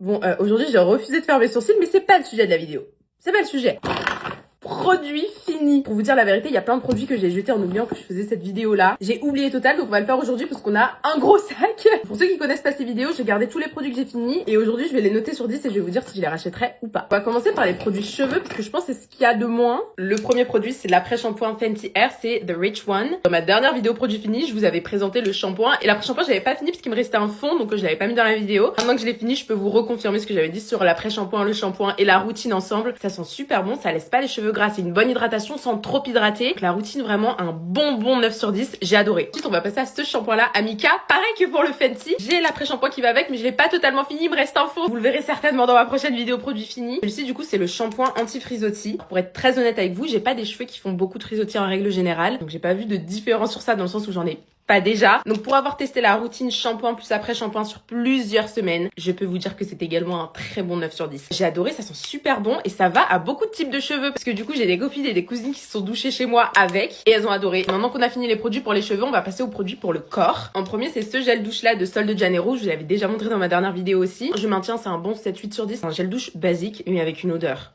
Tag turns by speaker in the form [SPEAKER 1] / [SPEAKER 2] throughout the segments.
[SPEAKER 1] Bon, aujourd'hui, j'ai refusé de faire mes sourcils, mais c'est pas le sujet de la vidéo. C'est pas le sujet. Produit fini. Pour vous dire la vérité, il y a plein de produits que j'ai jetés en oubliant que je faisais cette vidéo là. J'ai oublié total, donc on va le faire aujourd'hui parce qu'on a un gros sac. Pour ceux qui connaissent pas ces vidéos, j'ai gardé tous les produits que j'ai finis et aujourd'hui je vais les noter sur 10 et je vais vous dire si je les rachèterai ou pas. On va commencer par les produits cheveux parce que je pense que c'est ce qu'il y a de moins. Le premier produit c'est l'après-shampoing Fenty Air, c'est The Rich One. Dans ma dernière vidéo produit fini, je vous avais présenté le shampoing et l'après-shampoing j'avais pas fini parce qu'il me restait un fond donc je l'avais pas mis dans la vidéo. Maintenant que je l'ai fini, je peux vous reconfirmer ce que j'avais dit sur l'après-shampoing, le shampoing et la routine ensemble. Ça sent super bon, ça laisse pas les cheveux gras, c'est une bonne hydratation sans trop hydrater. Donc, la routine vraiment un bon 9 sur 10, j'ai adoré. Ensuite on va passer à ce shampoing là, Amika. Pareil que pour le Fenty, j'ai l'après-shampoing qui va avec mais je l'ai pas totalement fini, il me reste un fond. Vous le verrez certainement dans ma prochaine vidéo produit fini. Celui-ci du coup c'est le shampoing anti-frisottis. Pour être très honnête avec vous, j'ai pas des cheveux qui font beaucoup de frisottis en règle générale. Donc j'ai pas vu de différence sur ça dans le sens où j'en ai pas déjà. Donc pour avoir testé la routine shampoing plus après shampoing sur plusieurs semaines, je peux vous dire que c'est également un très bon 9 sur 10. J'ai adoré, ça sent super bon et ça va à beaucoup de types de cheveux parce que du coup j'ai des copines et des cousines qui se sont douchées chez moi avec et elles ont adoré. Maintenant qu'on a fini les produits pour les cheveux, on va passer aux produits pour le corps. En premier c'est ce gel douche là de Sol de Janeiro, je vous l'avais déjà montré dans ma dernière vidéo aussi. Je maintiens, c'est un bon 7-8 sur 10, c'est un gel douche basique mais avec une odeur.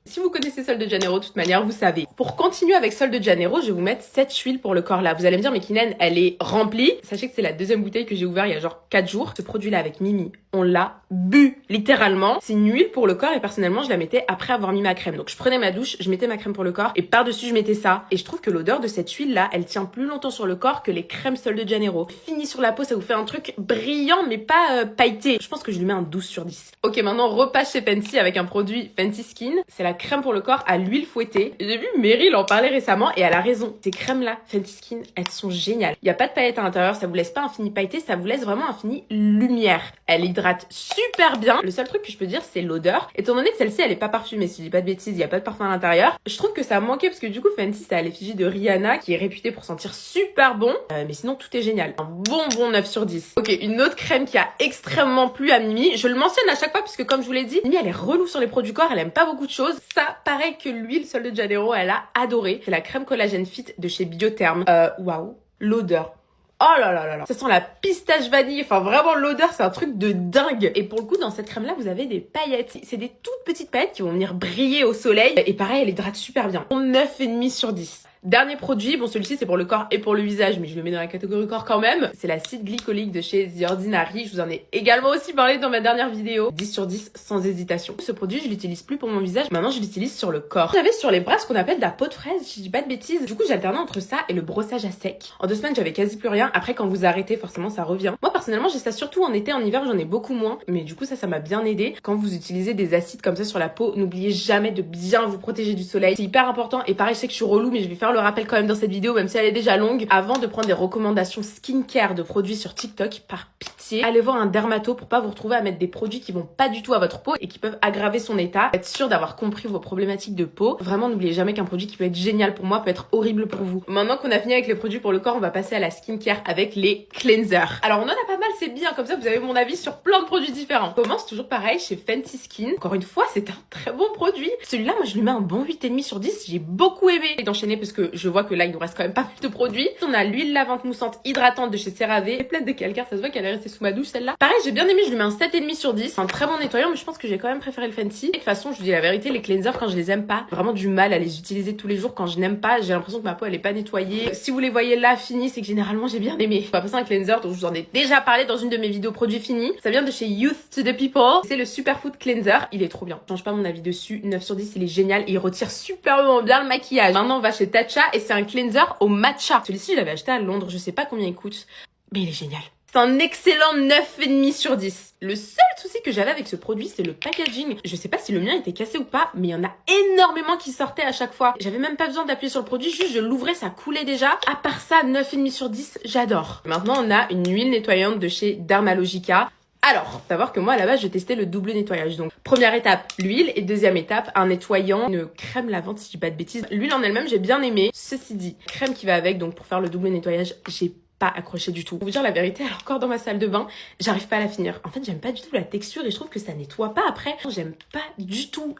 [SPEAKER 1] Si vous connaissez Sol de Janeiro, de toute manière, vous savez. Pour continuer avec Sol de Janeiro, je vais vous mettre cette huile pour le corps là. Vous allez me dire, mais Kylian, elle est remplie. Sachez que c'est la deuxième bouteille que j'ai ouverte il y a genre 4 jours. Ce produit là avec Mimi, on l'a bu, littéralement. C'est une huile pour le corps et personnellement, je la mettais après avoir mis ma crème. Donc je prenais ma douche, je mettais ma crème pour le corps et par-dessus, je mettais ça. Et je trouve que l'odeur de cette huile là, elle tient plus longtemps sur le corps que les crèmes Sol de Janeiro. Fini sur la peau, ça vous fait un truc brillant mais pas pailleté. Je pense que je lui mets un 12 sur 10. Ok, maintenant, on repasse chez Fenty avec un produit Fenty Skin. C'est la crème pour le corps à l'huile fouettée. J'ai vu Meryl en parler récemment et elle a raison. Ces crèmes-là, Fenty Skin, elles sont géniales. Il n'y a pas de paillettes à l'intérieur, ça vous laisse pas un fini pailleté, ça vous laisse vraiment un fini lumière. Elle hydrate super bien. Le seul truc que je peux dire, c'est l'odeur. Étant donné que celle-ci, elle est pas parfumée, si je dis pas de bêtises, il n'y a pas de parfum à l'intérieur. Je trouve que ça a manqué parce que du coup, Fenty, c'est à l'effigie de Rihanna qui est réputée pour sentir super bon. Mais sinon, tout est génial. Un bon 9 sur 10. Ok, une autre crème qui a extrêmement plu à Mimi. Je le mentionne à chaque fois parce que comme je vous l'ai dit, Mimi, elle est relou sur les produits corps, elle aime pas beaucoup de choses. Ça, pareil que l'huile Sol de Janeiro, elle a adoré. C'est la crème collagène fit de chez Biotherm. Waouh, l'odeur. Oh là là là là. Ça sent la pistache vanille. Enfin, vraiment, l'odeur, c'est un truc de dingue. Et pour le coup, dans cette crème-là, vous avez des paillettes. C'est des toutes petites paillettes qui vont venir briller au soleil. Et pareil, elle hydrate super bien. 9,5 sur 10. Dernier produit, bon celui-ci c'est pour le corps et pour le visage mais je le mets dans la catégorie corps quand même. C'est l'acide glycolique de chez The Ordinary. Je vous en ai également aussi parlé dans ma dernière vidéo. 10 sur 10 sans hésitation. Ce produit je l'utilise plus pour mon visage, maintenant je l'utilise sur le corps. J'avais sur les bras ce qu'on appelle de la peau de fraise, si je dis pas de bêtises. Du coup j'alternais entre ça et le brossage à sec. En 2 semaines j'avais quasi plus rien. Après quand vous arrêtez forcément ça revient. Moi personnellement j'ai ça surtout en été, en hiver j'en ai beaucoup moins. Mais du coup ça m'a bien aidé. Quand vous utilisez des acides comme ça sur la peau, n'oubliez jamais de bien vous protéger du soleil. C'est hyper important et pareil je sais que je suis relou mais je vais faire le rappel quand même dans cette vidéo même si elle est déjà longue. Avant de prendre des recommandations skincare de produits sur TikTok, par pitié, allez voir un dermato pour pas vous retrouver à mettre des produits qui vont pas du tout à votre peau et qui peuvent aggraver son état. Être sûr d'avoir compris vos problématiques de peau. Vraiment n'oubliez jamais qu'un produit qui peut être génial pour moi peut être horrible pour vous. Maintenant qu'on a fini avec les produits pour le corps, on va passer à la skincare avec les cleansers. Alors on en a pas mal, c'est bien, comme ça vous avez mon avis sur plein de produits différents. On commence toujours pareil chez Fenty Skin. Encore une fois c'est un très bon produit. Celui-là moi je lui mets un bon 8,5 sur 10, j'ai beaucoup aimé. Et d'enchaîner parce que je vois que là il nous reste quand même pas mal de produits. On a l'huile lavante moussante hydratante de chez CeraVe. Elle est pleine de calcaire, ça se voit qu'elle est restée sous ma douche celle-là. Pareil, j'ai bien aimé, je lui mets un 7,5 sur 10. C'est un très bon nettoyant, mais je pense que j'ai quand même préféré le Fenty. Et de toute façon, je vous dis la vérité, les cleansers quand je les aime pas, vraiment du mal à les utiliser tous les jours quand je n'aime pas. J'ai l'impression que ma peau elle est pas nettoyée. Si vous les voyez là finis, c'est que généralement j'ai bien aimé. On va passer à un cleanser dont je vous en ai déjà parlé dans une de mes vidéos produits finis. Ça vient de chez Youth to the People. C'est le Superfood Cleanser. Il est trop bien. Je change pas mon avis dessus. 9 sur 10, il est génial. Il retire superbement bien le maquillage. Maintenant, on va chez Tatcha et c'est un cleanser au matcha. Celui-ci, je l'avais acheté à Londres. Je sais pas combien il coûte, mais il est génial. C'est un excellent 9,5 sur 10. Le seul souci que j'avais avec ce produit, c'est le packaging. Je sais pas si le mien était cassé ou pas, mais il y en a énormément qui sortaient à chaque fois. J'avais même pas besoin d'appuyer sur le produit, juste je l'ouvrais, ça coulait déjà. À part ça, 9,5 sur 10, j'adore. Maintenant, on a une huile nettoyante de chez Dermalogica. Alors, faut savoir que moi à la base je testais le double nettoyage. Donc première étape l'huile et deuxième étape un nettoyant, une crème lavante si je dis pas de bêtises. L'huile en elle-même j'ai bien aimé. Ceci dit, crème qui va avec donc pour faire le double nettoyage, j'ai pas accroché du tout. Pour vous dire la vérité, elle est encore dans ma salle de bain, j'arrive pas à la finir. En fait, j'aime pas du tout la texture et je trouve que ça nettoie pas après. J'aime pas du tout.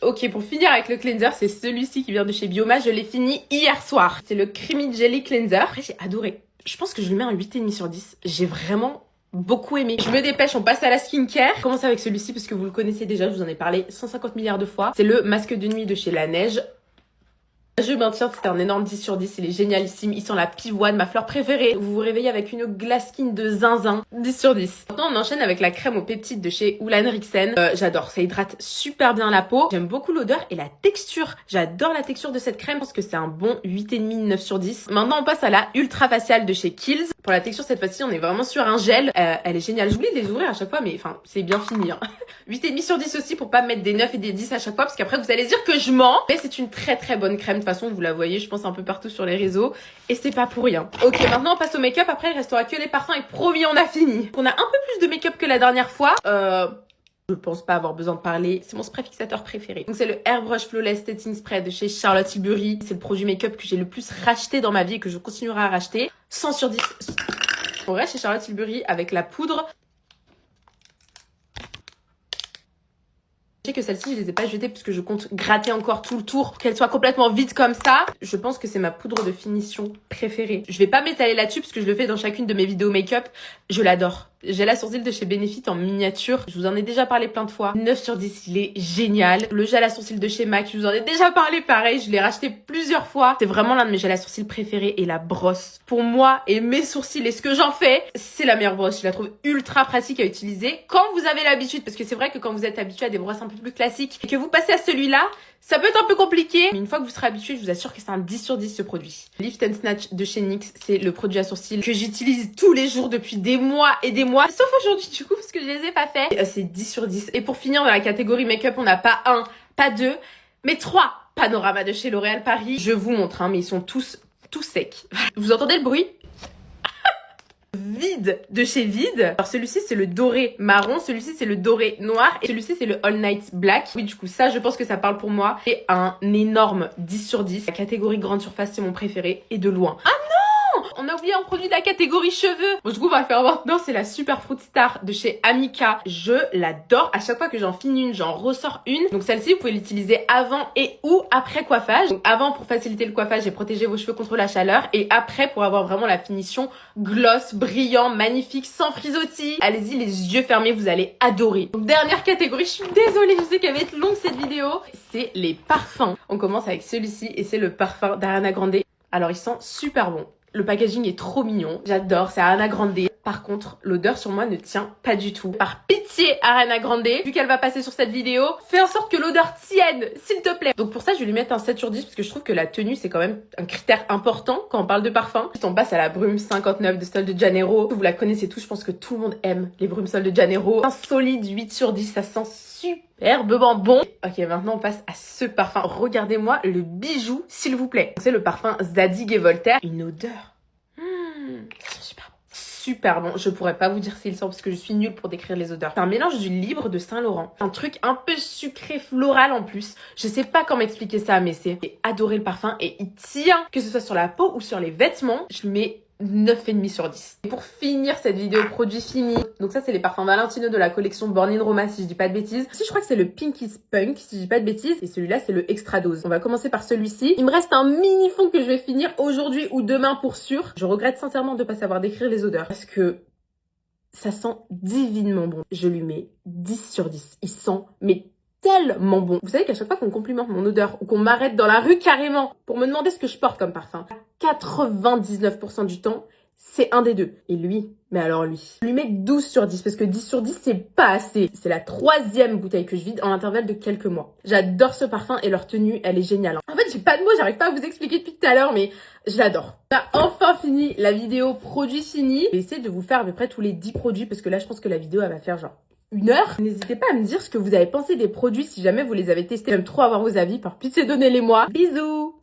[SPEAKER 1] Ok, pour finir avec le cleanser, c'est celui-ci qui vient de chez Bioma. Je l'ai fini hier soir. C'est le Creamy Jelly Cleanser. Après, j'ai adoré. Je pense que je lui mets un 8,5 sur 10. J'ai vraiment beaucoup aimé. Je me dépêche, on passe à la skincare. Je commence avec celui-ci parce que vous le connaissez déjà, je vous en ai parlé 150 milliards de fois. C'est le masque de nuit de chez La Neige. Je maintiens, c'est un énorme 10 sur 10, il est génialissime, il sent la pivoine, ma fleur préférée. Vous vous réveillez avec une glass skin de zinzin, 10 sur 10. Maintenant on enchaîne avec la crème aux peptides de chez Ulla Henriksen. J'adore, ça hydrate super bien la peau. J'aime beaucoup l'odeur et la texture. J'adore la texture de cette crème parce que c'est un bon 8,5, 9 sur 10. Maintenant on passe à la ultra faciale de chez Kiehl's. Pour la texture cette fois-ci on est vraiment sur un gel. Elle est géniale, j'oublie de les ouvrir à chaque fois mais enfin c'est bien fini. 8,5 sur 10 aussi pour pas mettre des 9 et des 10 à chaque fois parce qu'après vous allez dire que je mens. Mais c'est une très très bonne crème. De toute façon, vous la voyez, je pense, un peu partout sur les réseaux. Et c'est pas pour rien. Ok, maintenant on passe au make-up. Après, il restera que les parfums et promis, on a fini. On a un peu plus de make-up que la dernière fois. Je pense pas avoir besoin de parler. C'est mon spray fixateur préféré. Donc c'est le Airbrush Flawless Setting Spray de chez Charlotte Tilbury. C'est le produit make-up que j'ai le plus racheté dans ma vie et que je continuerai à racheter. 100 sur 10. On reste chez Charlotte Tilbury avec la poudre. Je sais que celle-ci, je les ai pas jetées puisque je compte gratter encore tout le tour pour qu'elle soit complètement vide comme ça. Je pense que c'est ma poudre de finition préférée. Je vais pas m'étaler là-dessus parce que je le fais dans chacune de mes vidéos make-up. Je l'adore. J'ai la sourcil de chez Benefit en miniature. Je vous en ai déjà parlé plein de fois. 9 sur 10, il est génial. Le gel à sourcils de chez MAC, je vous en ai déjà parlé pareil. Je l'ai racheté plusieurs fois. C'est vraiment l'un de mes gels à sourcils préférés. Et la brosse, pour moi et mes sourcils et ce que j'en fais, c'est la meilleure brosse. Je la trouve ultra pratique à utiliser quand vous avez l'habitude. Parce que c'est vrai que quand vous êtes habitué à des brosses un peu plus classiques et que vous passez à celui-là, ça peut être un peu compliqué, mais une fois que vous serez habitué, je vous assure que c'est un 10 sur 10 ce produit. Lift and Snatch de chez NYX, c'est le produit à sourcils que j'utilise tous les jours depuis des mois et des mois, sauf aujourd'hui du coup parce que je les ai pas fait. C'est 10 sur 10. Et pour finir dans la catégorie make-up, on n'a pas un, pas deux, mais trois panoramas de chez L'Oréal Paris. Je vous montre, hein, mais ils sont tous secs. Vous entendez le bruit ? Vide de chez Vide. Alors celui-ci c'est le doré marron, celui-ci c'est le doré noir et celui-ci c'est le All Night Black. Oui, du coup ça je pense que ça parle pour moi. Et un énorme 10 sur 10. La catégorie grande surface c'est mon préféré et de loin. Ah non, on a oublié un produit de la catégorie cheveux. Bon du coup on va le faire maintenant, c'est la Super Fruit Star de chez Amika. Je l'adore, à chaque fois que j'en finis une, j'en ressors une. Donc celle-ci vous pouvez l'utiliser avant et ou après coiffage. Donc avant pour faciliter le coiffage et protéger vos cheveux contre la chaleur et après pour avoir vraiment la finition gloss, brillant, magnifique, sans frisottis. Allez-y les yeux fermés, vous allez adorer. Donc dernière catégorie, je suis désolée, je sais qu'elle va être longue cette vidéo, c'est les parfums. On commence avec celui-ci et c'est le parfum d'Ariana Grande. Alors il sent super bon. Le packaging est trop mignon, j'adore, c'est Ariana Grande. Par contre, l'odeur sur moi ne tient pas du tout. Par pitié, Ariana Grande, vu qu'elle va passer sur cette vidéo, fais en sorte que l'odeur tienne, s'il te plaît. Donc pour ça, je vais lui mettre un 7 sur 10 parce que je trouve que la tenue, c'est quand même un critère important quand on parle de parfum. Ensuite, on passe à la brume 59 de Sol de Janeiro. Vous la connaissez tous, je pense que tout le monde aime les brumes Sol de Janeiro. Un solide 8 sur 10, ça sent superbement bon. Ok, maintenant on passe à ce parfum. Regardez-moi le bijou, s'il vous plaît. C'est le parfum Zadig et Voltaire. Une odeur. Ça sent super bon. Super bon, je pourrais pas vous dire s'il sent parce que je suis nulle pour décrire les odeurs. C'est un mélange du Libre de Saint Laurent. Un truc un peu sucré floral en plus. Je sais pas comment expliquer ça mais j'ai adoré le parfum et il tient, que ce soit sur la peau ou sur les vêtements. Je lui mets 9,5 sur 10. Et pour finir cette vidéo produit fini, donc ça c'est les parfums Valentino de la collection Born in Roma si je dis pas de bêtises. Si je crois que c'est le Pinky Spunk si je dis pas de bêtises et celui-là c'est le Extra Dose. On va commencer par celui-ci. Il me reste un mini fond que je vais finir aujourd'hui ou demain pour sûr. Je regrette sincèrement de pas savoir décrire les odeurs parce que ça sent divinement bon. Je lui mets 10 sur 10. Il sent mais tellement bon. Vous savez qu'à chaque fois qu'on complimente mon odeur ou qu'on m'arrête dans la rue carrément pour me demander ce que je porte comme parfum, 99% du temps, c'est un des deux. Et lui, mais alors lui, je lui mets 12 sur 10 parce que 10 sur 10, c'est pas assez. C'est la 3e bouteille que je vide en intervalle de quelques mois. J'adore ce parfum et leur tenue, elle est géniale. En fait, j'ai pas de mots, j'arrive pas à vous expliquer depuis tout à l'heure, mais je l'adore. On a enfin fini la vidéo produit fini. Je vais essayer de vous faire à peu près tous les 10 produits parce que là, je pense que la vidéo, elle va faire genre 1 heure. N'hésitez pas à me dire ce que vous avez pensé des produits si jamais vous les avez testés. J'aime trop avoir vos avis. Par pitié, donnez-les-moi. Bisous!